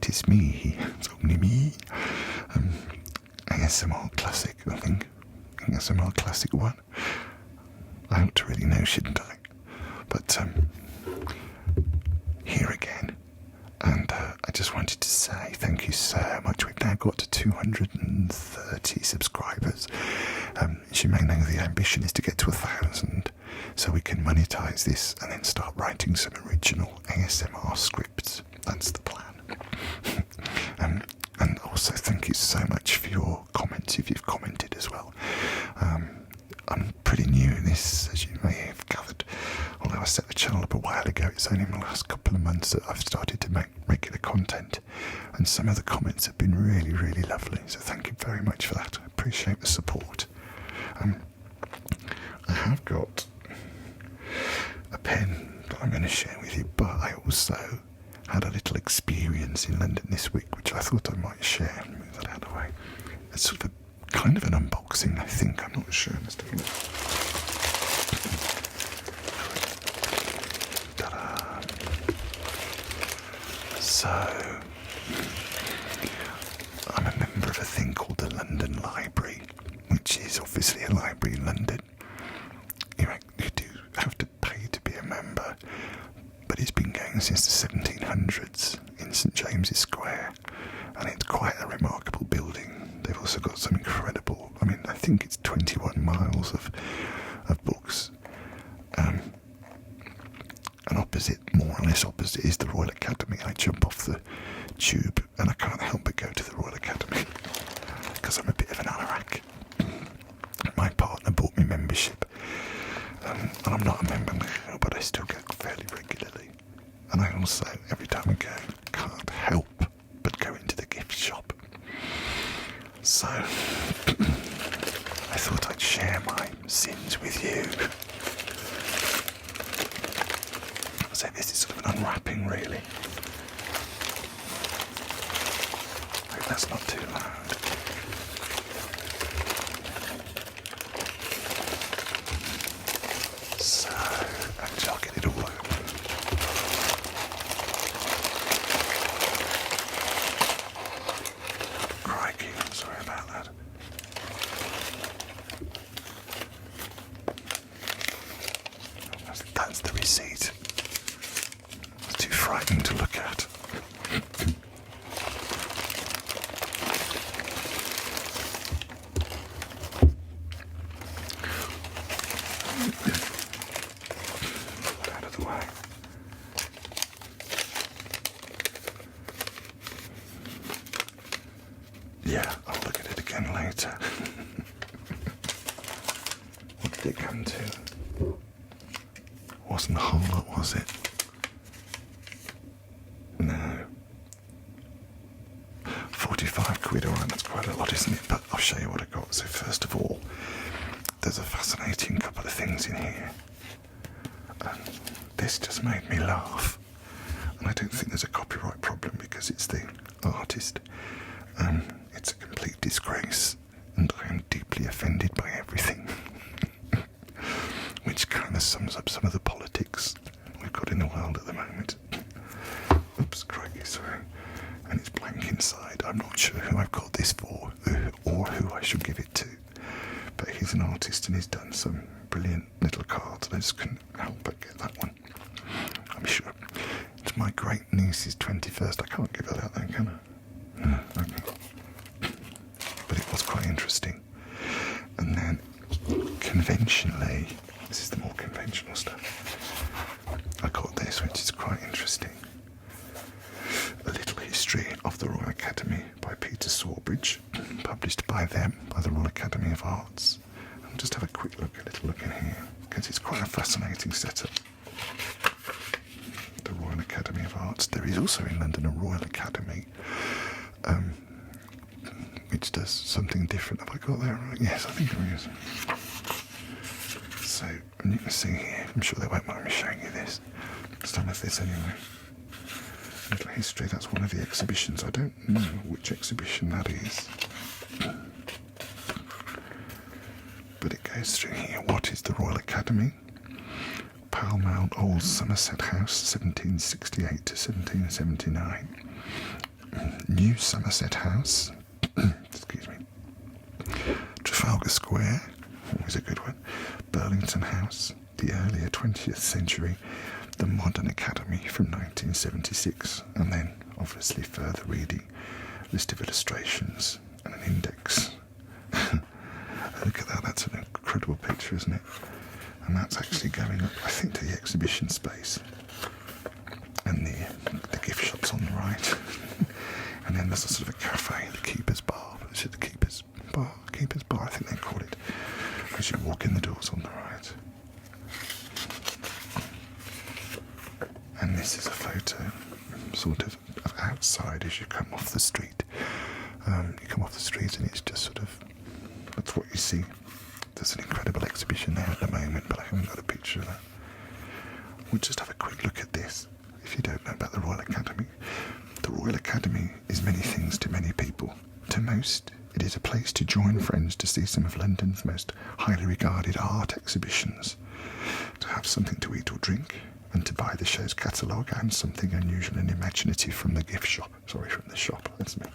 it is me. It's only me. ASMR Classic, I think. ASMR Classic 1. I ought to really know, shouldn't I? But here again. And I just wanted to say thank you so much. We've now got to 230 subscribers. As you may know, the ambition is to get to 1,000 so we can monetize this and then start writing some original ASMR scripts. That's the plan. And also thank you so much for your comments, if you've commented as well. I'm pretty new in this, as you may have gathered. Although I set the channel up a while ago, it's only in the last couple of months that I've started to make regular content. And some of the comments have been really, really lovely. So thank you very much for that. I appreciate the support. I have got a pen that I'm going to share with you, but I also had a little experience in London this week, which I thought I might share and move that out of the way. It's sort of kind of an unboxing, I think. I'm not sure. Let's take a look. Ta-da. So, I'm a member of a thing called the London Library, which is obviously a library in London. You do have to pay to be a member, but it's been going since the 1700s in St James's Square, and it's quite a remarkable building. They've also got some incredible, I think it's 21 miles of books. And opposite, more or less opposite, is the Royal Academy. I jump off the tube and I can't help but go to the Royal Academy because I'm a bit of an anorak. My partner bought me membership, and I'm not a member now, but I still go fairly regularly. And I also, every time I go, can't help but go into the gift shop. So, I thought I'd share my sins with you. So this is sort of an unwrapping, really. I hope that's not too loud. So, actually I'll get it all open. Crikey, I'm sorry about that. That's the receipt. It's too frightening to look at. Out of the way. Yeah, I'll look at it again later. What did it come to? Wasn't a whole lot, was it? No. 45 quid, alright, that's quite a lot, isn't it? But I'll show you what I got. So first of all, there's a fascinating couple of things in here. And this just made me laugh. And I don't think there's a copyright problem because it's the artist. It's a complete disgrace, and I am deeply offended by everything. Which kind of sums up some of the politics we've got in the world at the moment. Oops, crikey, sorry. And it's blank inside. I'm not sure who I've got this for, or who I should give it to. But he's an artist and he's done some brilliant little cards. I just couldn't help but get that one. I'm sure. It's my great niece's 21st. I can't give that out then, can I? No, okay. But it was quite interesting. And then, conventionally, this is the more conventional stuff. I got this, which is quite interesting. A Little History of the Royal Academy by Peter Sawbridge, published by them, by the Royal Academy of Arts. I'll just have a little look in here, because it's quite a fascinating setup. The Royal Academy of Arts. There is also in London a Royal Academy, which does something different. Have I got that right? Yes, I think there is. So, and you can see here, I'm sure they won't mind me showing you this. Start with this anyway. Little History, that's one of the exhibitions. I don't know which exhibition that is. But it goes through here. What is the Royal Academy? Pall Mall, Old Somerset House, 1768 to 1779. New Somerset House, excuse me, Trafalgar Square, always a good one, Burlington House, the earlier 20th century, the Modern Academy from 1976, and then obviously further reading, list of illustrations and an index. Look at that, that's an incredible picture, isn't it? And that's actually going up, I think, to the exhibition space. And the gift shop's on the right. And then there's a sort of a cafe, the Keeper's Bar. Is it the Keeper's Bar? Keeper's Bar, I think they call it. As you walk in, the doors on the right. And this is a photo, sort of outside as you come off the street. You come off the street and it's just sort of, that's what you see. There's an incredible exhibition there at the moment, but I haven't got a picture of that. We'll just have a quick look at this. If you don't know about the Royal Academy, the Royal Academy is many things to many people. To most, it is a place to join friends to see some of London's most highly regarded art exhibitions, to have something to eat or drink, and to buy the show's catalogue and something unusual and imaginative from the gift shop. Sorry, from the shop, that's me.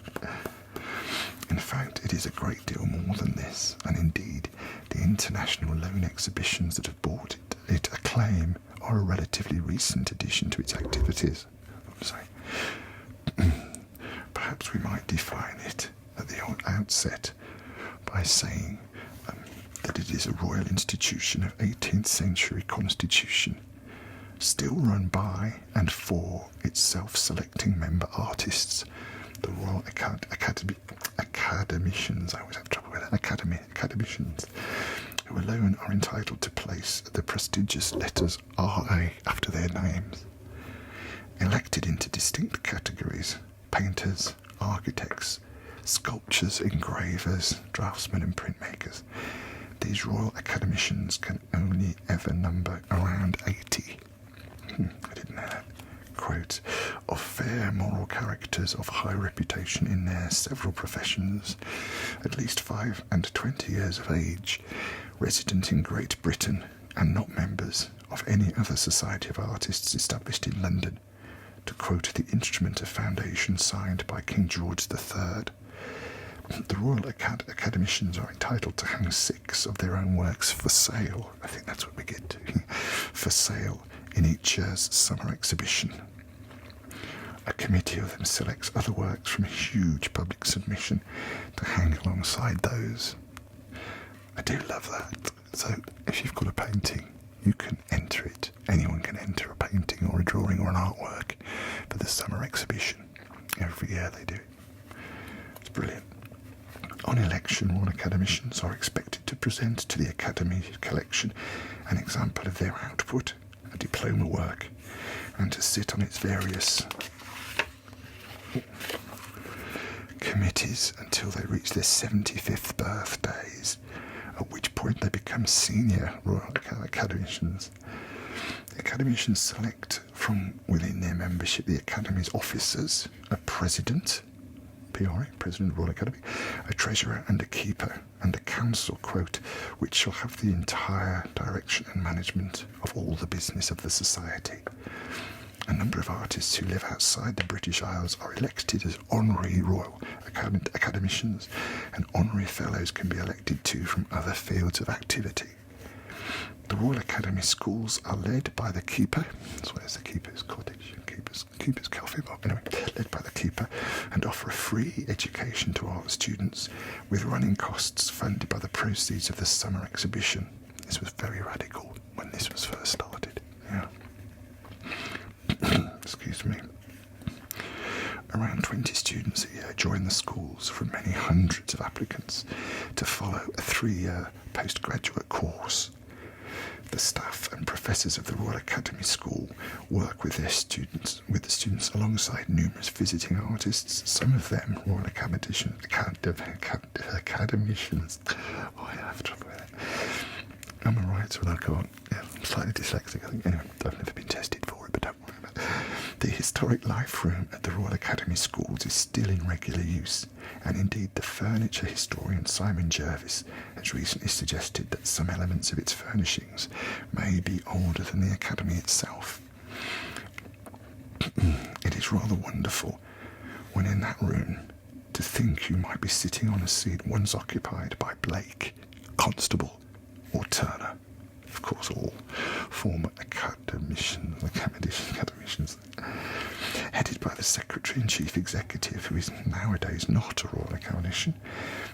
In fact, it is a great deal more than this, and indeed, the international loan exhibitions that have brought it acclaim are a relatively recent addition to its activities. Perhaps we might define it at the outset by saying that it is a royal institution of 18th century constitution, still run by and for its self-selecting member artists, the Royal Academicians, I always have trouble with that, Academicians, who alone are entitled to place the prestigious letters R.A. after their names. Elected into distinct categories: painters, architects, sculptors, engravers, draftsmen and printmakers. These Royal Academicians can only ever number around 80. I didn't know that. Quote, of fair moral characters of high reputation in their several professions, at least 5 and 20 years of age, resident in Great Britain, and not members of any other society of artists established in London, to quote the instrument of foundation signed by King George III. The Royal Academicians are entitled to hang 6 of their own works for sale, I think that's what we get to, for sale in each year's summer exhibition. A committee of them selects other works from a huge public submission to hang alongside those. I do love that. So if you've got a painting, you can enter it. Anyone can enter a painting or a drawing or an artwork for the summer exhibition. Every year they do it. It's brilliant. On election, Royal Academicians are expected to present to the Academy collection an example of their output, a diploma work, and to sit on its various committees until they reach their 75th birthdays, at which point they become senior Royal Academicians. The Academicians select from within their membership the Academy's officers, a president, PRA, President of the Royal Academy, a treasurer and a keeper, and a council, quote, which shall have the entire direction and management of all the business of the society. A number of artists who live outside the British Isles are elected as honorary Royal Academicians, and honorary fellows can be elected too from other fields of activity. The Royal Academy schools are led by the keeper. So where's the keeper's cottage? Keeper's coffee bar. Anyway, led by the keeper, and offer a free education to art students, with running costs funded by the proceeds of the summer exhibition. This was very radical when this was first started. Yeah. Excuse me. Around 20 students a year join the schools from many hundreds of applicants to follow a 3-year postgraduate course. The staff and professors of the Royal Academy School work with the students alongside numerous visiting artists, some of them Royal Academicians. Oh, I have trouble with it. I'm a writer and I can't. Yeah, I'm slightly dyslexic, I think. Anyway, I've never been tested for it, but don't worry about it. The historic life room at the Royal Academy Schools is still in regular use, and indeed the furniture historian Simon Jervis has recently suggested that some elements of its furnishings may be older than the Academy itself. It is rather wonderful when in that room, to think you might be sitting on a seat once occupied by Blake, Constable, or Turner. Of course, all former academicians, headed by the Secretary and Chief Executive, who is nowadays not a Royal Academician.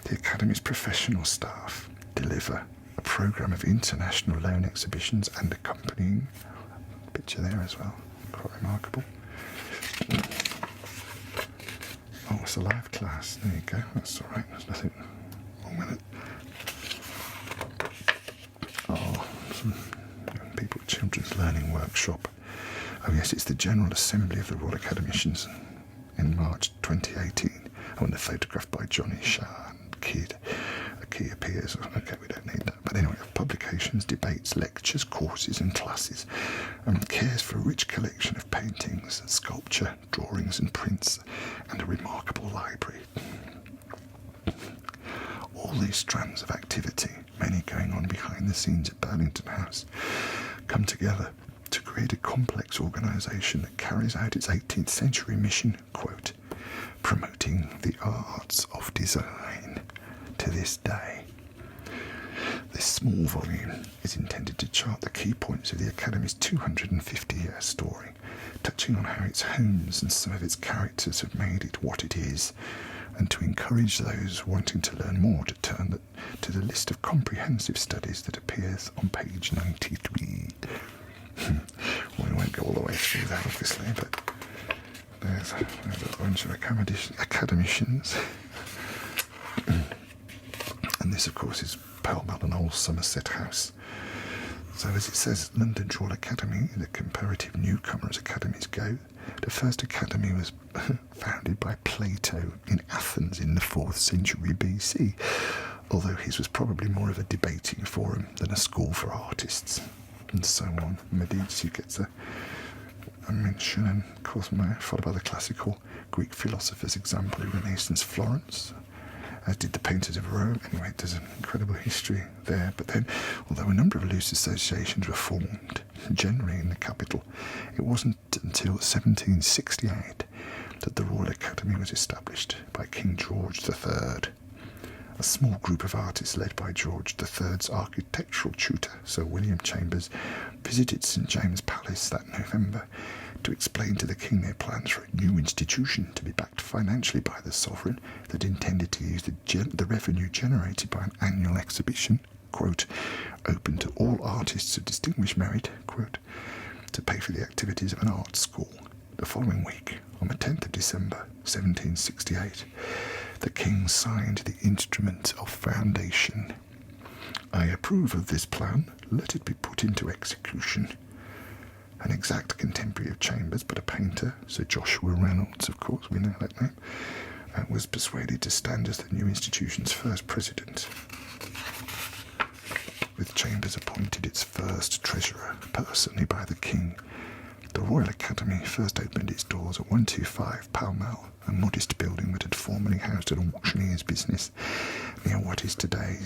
The Academy's professional staff deliver a programme of international loan exhibitions and accompanying picture there as well. Quite remarkable. Oh, it's a live class. There you go. That's all right. There's nothing wrong with it. Oh, some young people children's learning workshop. Oh yes, it's the General Assembly of the Royal Academicians in March 2018. Oh, and they're photographed by Johnny Shah and Kidd. A key appears. Okay, we don't need that. But anyway, publications, debates, lectures, courses and classes. Cares for a rich collection of paintings, sculpture, drawings and prints, and a remarkable library. All these strands of activity, many going on behind the scenes at Burlington House, come together to create a complex organisation that carries out its 18th century mission, quote, promoting the arts of design to this day. This small volume is intended to chart the key points of the Academy's 250-year story, touching on how its homes and some of its characters have made it what it is, and to encourage those wanting to learn more to turn to the list of comprehensive studies that appears on page 93. Well, we won't go all the way through that, obviously, but there's a bunch of academicians. And this, of course, is Pall Mall and Old Somerset House. So, as it says, London's Royal Academy, the comparative newcomer as academies go. The first academy was founded by Plato in Athens in the 4th century BC, although his was probably more of a debating forum than a school for artists, and so on. Medici gets a mention, and of course, followed by the classical Greek philosophers, example in Renaissance Florence, as did the painters of Rome. Anyway, there's an incredible history there. But then, although a number of loose associations were formed, generally in the capital, it wasn't until 1768 that the Royal Academy was established by King George III. A small group of artists led by George III's architectural tutor, Sir William Chambers, visited St James's Palace that November to explain to the King their plans for a new institution to be backed financially by the sovereign that intended to use the revenue generated by an annual exhibition, quote, open to all artists of distinguished merit, quote, to pay for the activities of an art school. The following week, on the 10th of December, 1768, the King signed the instrument of foundation. I approve of this plan. Let it be put into execution. An exact contemporary of Chambers, but a painter, Sir Joshua Reynolds, of course, we know that name, was persuaded to stand as the new institution's first president, with Chambers appointed its first treasurer, personally by the King. The Royal Academy first opened its doors at 125 Pall Mall, a modest building that had formerly housed an auctioneer's business near what is today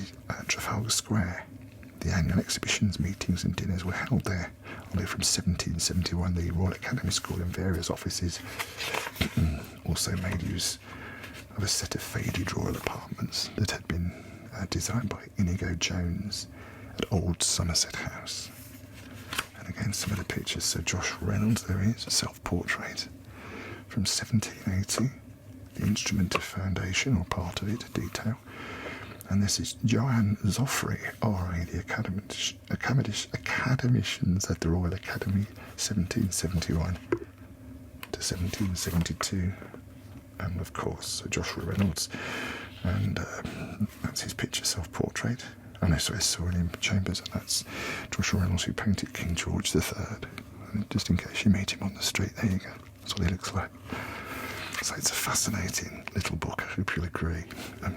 Trafalgar Square. The annual exhibitions, meetings and dinners were held there, although from 1771 the Royal Academy School and various offices also made use of a set of faded royal apartments that had been designed by Inigo Jones at Old Somerset House. And again, some of the pictures. Sir Josh Reynolds, there he is, a self-portrait from 1780. The instrument of foundation, or part of it, a detail. And this is Johann Zoffrey, R.A., the academicians at the Royal Academy, 1771 to 1772. And of course, Sir Joshua Reynolds. And that's his picture, self-portrait. Oh no, sorry, Sir William Chambers, and that's Joshua Reynolds, who painted King George III. And just in case you meet him on the street, there you go. That's what he looks like. So it's a fascinating little book, I hope you'll agree. As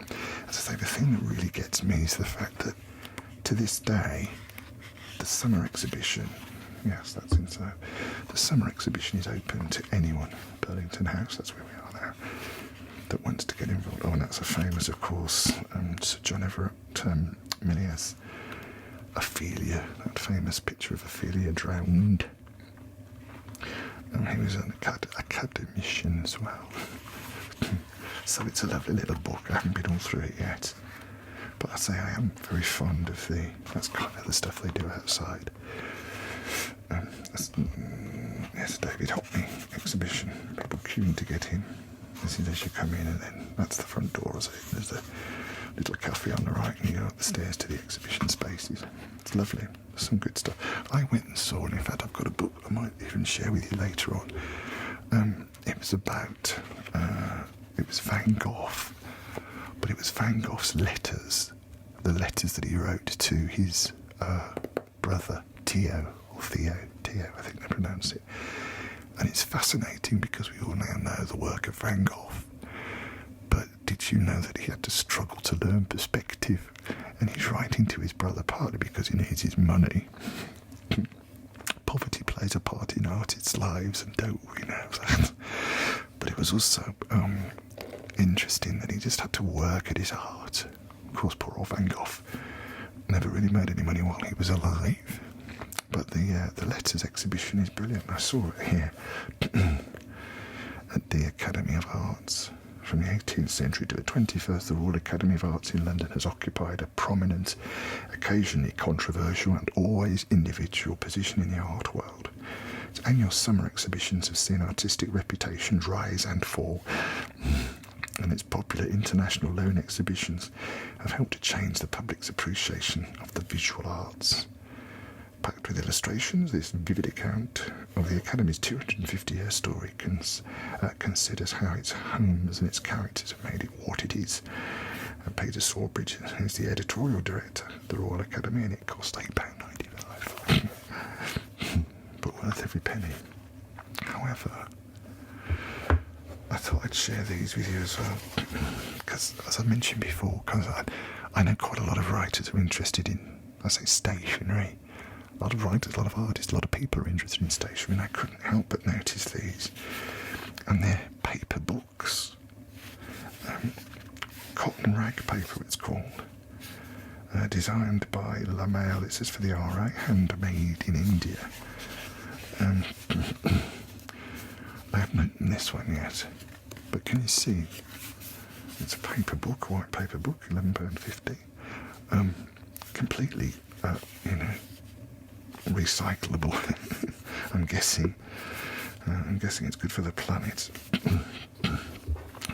I say, the thing that really gets me is the fact that to this day, the summer exhibition, yes, that's inside, the summer exhibition is open to anyone. Burlington House, that's where we are now, that wants to get involved. Oh, and that's a famous, of course, Sir John Everett Millier's Ophelia, that famous picture of Ophelia drowned. And he was an academician as well. So it's a lovely little book. I haven't been all through it yet. But I say I am very fond of that's kind of the stuff they do outside. Yes, David Hockney exhibition. People queuing to get in. This is as you come in, and then that's the front door. So there's a little cafe on the right, and you go up the stairs to the exhibition spaces. It's lovely. There's some good stuff. I went and saw, and in fact I've got a book I might even share with you later on. It was about, it was Van Gogh, but it was Van Gogh's letters, the letters that he wrote to his brother Theo, I think they pronounce it. And it's fascinating because we all now know the work of Van Gogh. But did you know that he had to struggle to learn perspective? And he's writing to his brother partly because he needs his money. Poverty plays a part in artists' lives, and don't we know that? But it was also interesting that he just had to work at his art. Of course, poor old Van Gogh never really made any money while he was alive. But the letters exhibition is brilliant. I saw it here at the Academy of Arts. From the 18th century to the 21st, the Royal Academy of Arts in London has occupied a prominent, occasionally controversial and always individual position in the art world. Its annual summer exhibitions have seen artistic reputations rise and fall, and its popular international loan exhibitions have helped to change the public's appreciation of the visual arts. Packed with illustrations, this vivid account of the Academy's 250-year story considers how its homes and its characters have made it what it is. Peter Sawbridge is the editorial director of the Royal Academy, and it cost £8.95. But worth every penny. However, I thought I'd share these with you as well, because as I mentioned before, I know quite a lot of writers are interested in, stationery. A lot of writers, a lot of artists, a lot of people are interested in stationery, and I couldn't help but notice these. And they're paper books. Cotton rag paper, it's called. Designed by La Mail, it says for the RA, handmade in India. I haven't opened this one yet, but can you see? It's a paper book, a white paper book, £11.50. Completely, recyclable. I'm guessing it's good for the planet.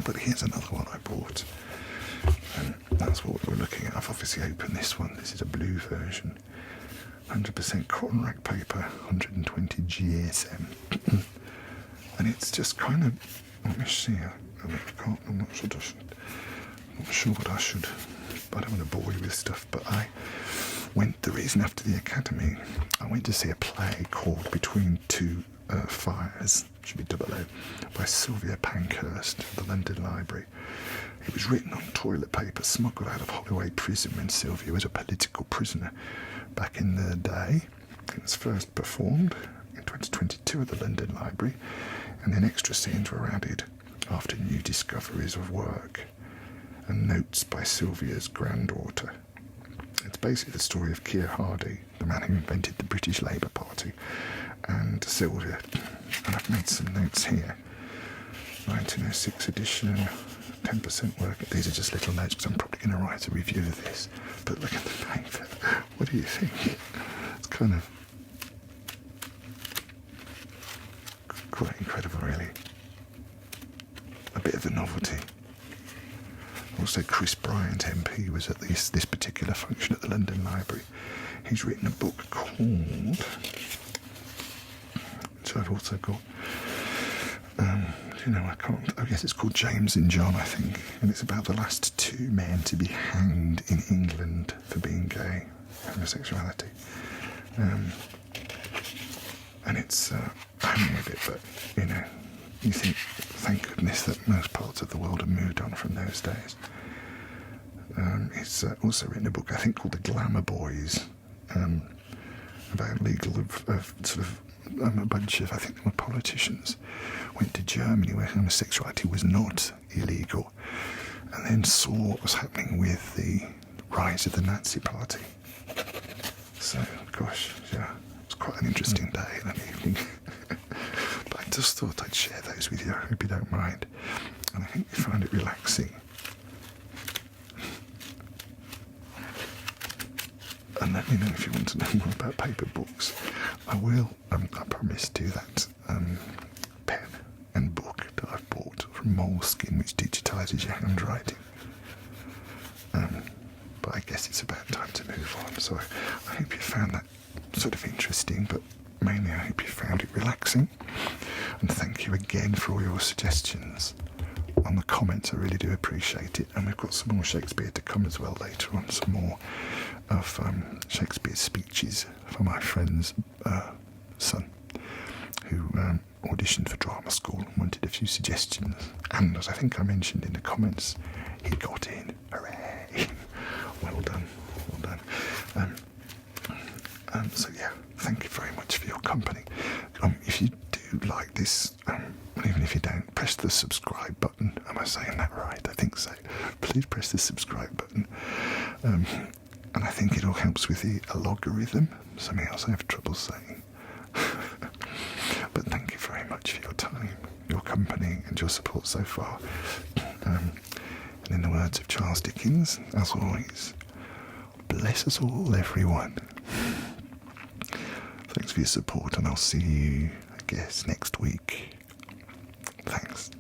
But here's another one I bought, and that's what we're looking at. I've obviously opened this one. This is a blue version, 100% cotton rag paper, 120 GSM, and it's just kind of, let me see. I'm not sure what I should. I don't want to bore you with stuff, but the reason after the Academy, I went to see a play called Between Two Fires, should be double O, by Sylvia Pankhurst at the London Library. It was written on toilet paper smuggled out of Holloway Prison when Sylvia was a political prisoner back in the day. It was first performed in 2022 at the London Library, and then extra scenes were added after new discoveries of work and notes by Sylvia's granddaughter. It's basically the story of Keir Hardie, the man who invented the British Labour Party, and Sylvia. And I've made some notes here. 1906 edition, 10% work. These are just little notes because I'm probably going to write a review of this. But look at the paper. What do you think? It's kind of quite incredible, really. A bit of a novelty. Also, Chris Bryant, MP, was at this particular function at the London Library. He's written a book called, which I've also got, I can't, oh yes, it's called James and John, I think, and it's about the last two men to be hanged in England for being gay, homosexuality. And it's, I haven't read it, but, you think, thank goodness that most parts of the world have moved on from those days. He's also written a book, I think, called The Glamour Boys, about a bunch of, I think they were politicians, went to Germany where homosexuality was not illegal, and then saw what was happening with the rise of the Nazi Party. So, gosh, yeah, it was quite an interesting day and an evening. But I just thought I'd share those with you, I hope you don't mind. and I hope you found it relaxing. And let me know if you want to know more about paper books. I will, I promise, do that pen and book that I've bought from Moleskine, which digitises your handwriting. But I guess it's about time to move on. So I hope you found that sort of interesting, but mainly I hope you found it relaxing. And thank you again for all your suggestions on the comments. I really do appreciate it. And we've got some more Shakespeare to come as well later on, some more of Shakespeare's speeches for my friend's son, who auditioned for drama school and wanted a few suggestions. And as I think I mentioned in the comments, he got in. Hooray! Well done, well done. So yeah, thank you very much for your company. If you do like this, even if you don't, press the subscribe button. Am I saying that right? I think so. Please press the subscribe button. And I think it all helps with the logarithm, something else I have trouble saying. But thank you very much for your time, your company, and your support so far. And in the words of Charles Dickens, as always, bless us all, everyone. Thanks for your support, and I'll see you, I guess, next week. Thanks.